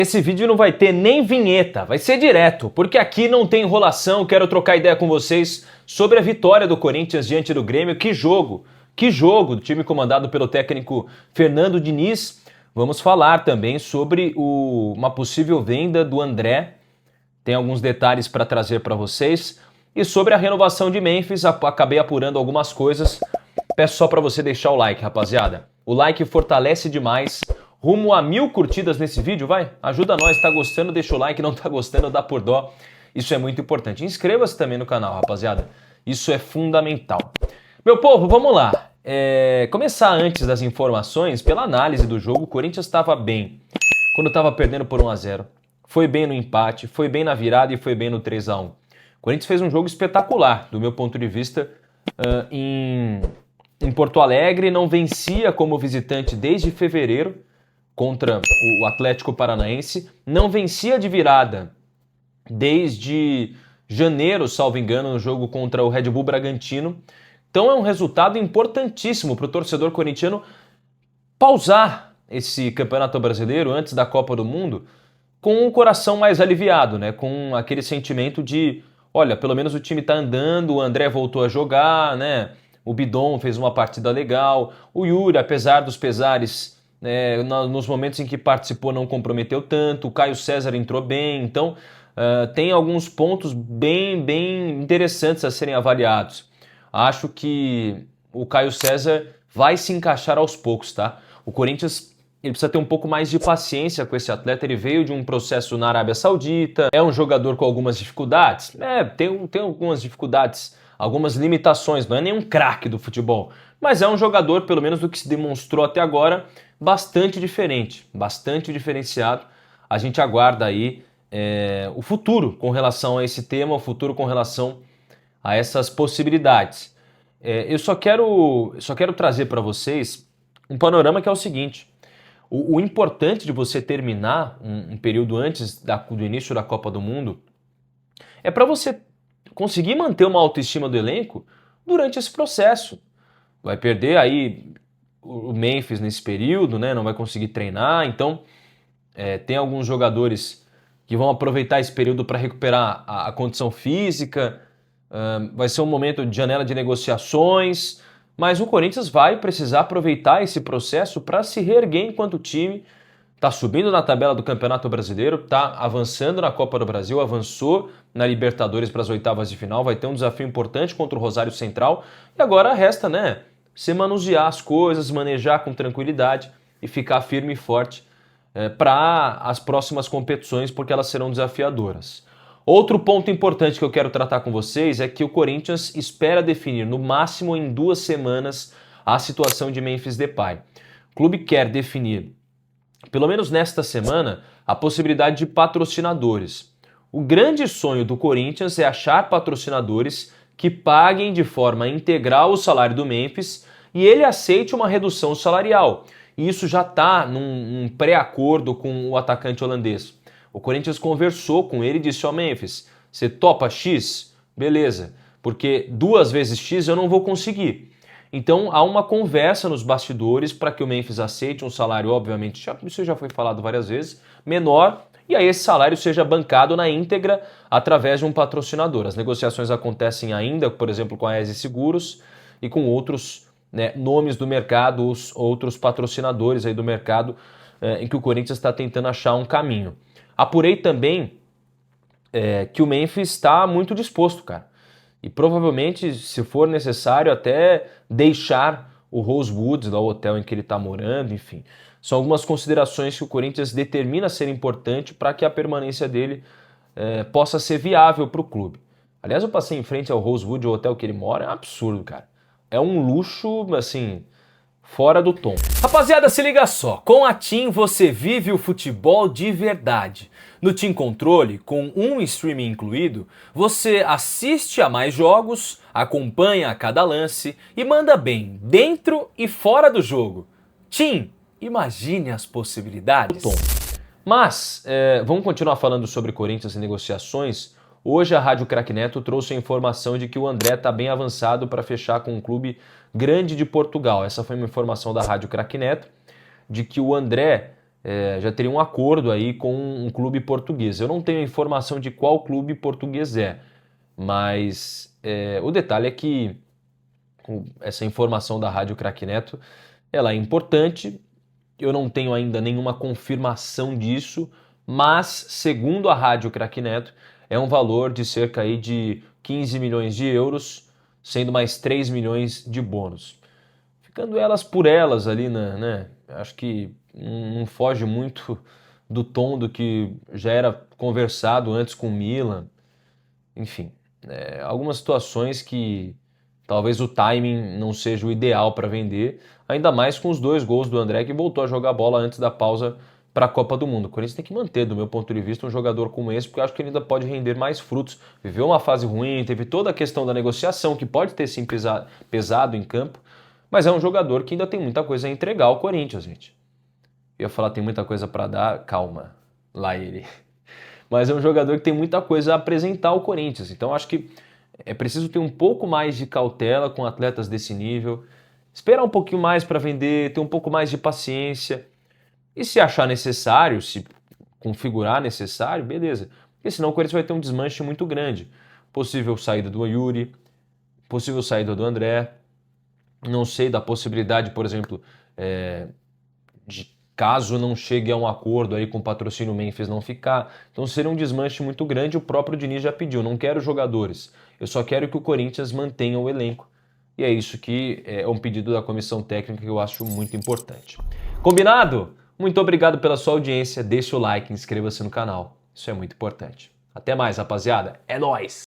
Esse vídeo não vai ter nem vinheta, vai ser direto, porque aqui não tem enrolação. Quero trocar ideia com vocês sobre a vitória do Corinthians diante do Grêmio. Que jogo do time comandado pelo técnico Fernando Diniz. Vamos falar também sobre uma possível venda do André. Tem alguns detalhes para trazer para vocês. E sobre a renovação de Memphis, acabei apurando algumas coisas. Peço só para você deixar o like, rapaziada. O like fortalece demais. Rumo a 1000 curtidas nesse vídeo, vai? Ajuda nós, tá gostando, deixa o like, não tá gostando, dá por dó. Isso é muito importante. Inscreva-se também no canal, rapaziada. Isso é fundamental. Meu povo, vamos lá. Começar antes das informações, pela análise do jogo, o Corinthians estava bem quando estava perdendo por 1-0. Foi bem no empate, foi bem na virada e foi bem no 3-1. O Corinthians fez um jogo espetacular, do meu ponto de vista, em Porto Alegre. Não vencia como visitante desde fevereiro contra o Atlético Paranaense, não vencia de virada desde janeiro, salvo engano, no jogo contra o Red Bull Bragantino. Então é um resultado importantíssimo para o torcedor corintiano pausar esse Campeonato Brasileiro antes da Copa do Mundo com o coração mais aliviado, né? Com aquele sentimento de, olha, pelo menos o time está andando, o André voltou a jogar, né? O Bidon fez uma partida legal, o Yuri, apesar dos pesares, nos momentos em que participou não comprometeu tanto, o Caio César entrou bem, então tem alguns pontos bem interessantes a serem avaliados. Acho que o Caio César vai se encaixar aos poucos, tá? O Corinthians ele precisa ter um pouco mais de paciência com esse atleta, ele veio de um processo na Arábia Saudita, é um jogador com algumas dificuldades, tem algumas dificuldades, algumas limitações, não é nenhum craque do futebol, mas é um jogador, pelo menos do que se demonstrou até agora, bastante diferente, bastante diferenciado. A gente aguarda aí o futuro com relação a esse tema, o futuro com relação a essas possibilidades. Eu só quero trazer para vocês um panorama que é o seguinte: o importante de você terminar um período antes do início da Copa do Mundo é para você conseguir manter uma autoestima do elenco durante esse processo. Vai perder aí o Memphis nesse período, né? Não vai conseguir treinar, então tem alguns jogadores que vão aproveitar esse período para recuperar a condição física. Vai ser um momento de janela de negociações, mas o Corinthians vai precisar aproveitar esse processo para se reerguer enquanto time. Está subindo na tabela do Campeonato Brasileiro, está avançando na Copa do Brasil, avançou na Libertadores para as oitavas de final, vai ter um desafio importante contra o Rosário Central, e agora resta, se manusear as coisas, manejar com tranquilidade e ficar firme e forte para as próximas competições, porque elas serão desafiadoras. Outro ponto importante que eu quero tratar com vocês é que o Corinthians espera definir no máximo em 2 semanas a situação de Memphis Depay. O clube quer definir, pelo menos nesta semana, a possibilidade de patrocinadores. O grande sonho do Corinthians é achar patrocinadores que paguem de forma integral o salário do Memphis e ele aceite uma redução salarial. E isso já está num pré-acordo com o atacante holandês. O Corinthians conversou com ele e disse: Memphis, você topa X? Beleza, porque 2 vezes X eu não vou conseguir. Então há uma conversa nos bastidores para que o Memphis aceite um salário, obviamente, isso já foi falado várias vezes, menor, e aí esse salário seja bancado na íntegra através de um patrocinador. As negociações acontecem ainda, por exemplo, com a ESE Seguros e com outros nomes do mercado, os outros patrocinadores aí do mercado, em que o Corinthians está tentando achar um caminho. Apurei também que o Memphis está muito disposto, cara. E provavelmente, se for necessário, até deixar o Rosewood, lá o hotel em que ele está morando, enfim. São algumas considerações que o Corinthians determina ser importante para que a permanência dele possa ser viável para o clube. Aliás, eu passei em frente ao Rosewood, o hotel que ele mora, é um absurdo, cara. É um luxo, assim, fora do tom. Rapaziada, se liga só. Com a TIM você vive o futebol de verdade. No TIM Controle, com um streaming incluído, você assiste a mais jogos, acompanha a cada lance e manda bem dentro e fora do jogo. TIM, imagine as possibilidades. Mas, vamos continuar falando sobre Corinthians e negociações. Hoje a Rádio Craque Neto trouxe a informação de que o André está bem avançado para fechar com um clube grande de Portugal. Essa foi uma informação da Rádio Craque Neto, de que o André já teria um acordo aí com um clube português. Eu não tenho informação de qual clube português mas o detalhe é que essa informação da Rádio Craque Neto, ela é importante. Eu não tenho ainda nenhuma confirmação disso, mas segundo a Rádio Craque Neto, é um valor de cerca aí de 15 milhões de euros, sendo mais 3 milhões de bônus. Ficando elas por elas ali, né? Acho que não foge muito do tom do que já era conversado antes com o Milan. Enfim, algumas situações que talvez o timing não seja o ideal para vender, ainda mais com os 2 gols do André, que voltou a jogar bola antes da pausa para a Copa do Mundo. O Corinthians tem que manter, do meu ponto de vista, um jogador como esse, porque eu acho que ele ainda pode render mais frutos. Viveu uma fase ruim, teve toda a questão da negociação, que pode ter sim pesado em campo, mas é um jogador que ainda tem muita coisa a entregar ao Corinthians, gente. Eu ia falar tem muita coisa para dar, calma, lá ele. Mas é um jogador que tem muita coisa a apresentar ao Corinthians. Então acho que é preciso ter um pouco mais de cautela com atletas desse nível, esperar um pouquinho mais para vender, ter um pouco mais de paciência. E se achar necessário, se configurar necessário, beleza. Porque senão o Corinthians vai ter um desmanche muito grande. Possível saída do Yuri, possível saída do André. Não sei da possibilidade, por exemplo, de caso não chegue a um acordo aí com o patrocínio Memphis não ficar. Então seria um desmanche muito grande. O próprio Diniz já pediu, não quero jogadores, eu só quero que o Corinthians mantenha o elenco. E é isso que é um pedido da comissão técnica que eu acho muito importante. Combinado? Muito obrigado pela sua audiência, deixa o like, inscreva-se no canal. Isso é muito importante. Até mais, rapaziada. É nóis!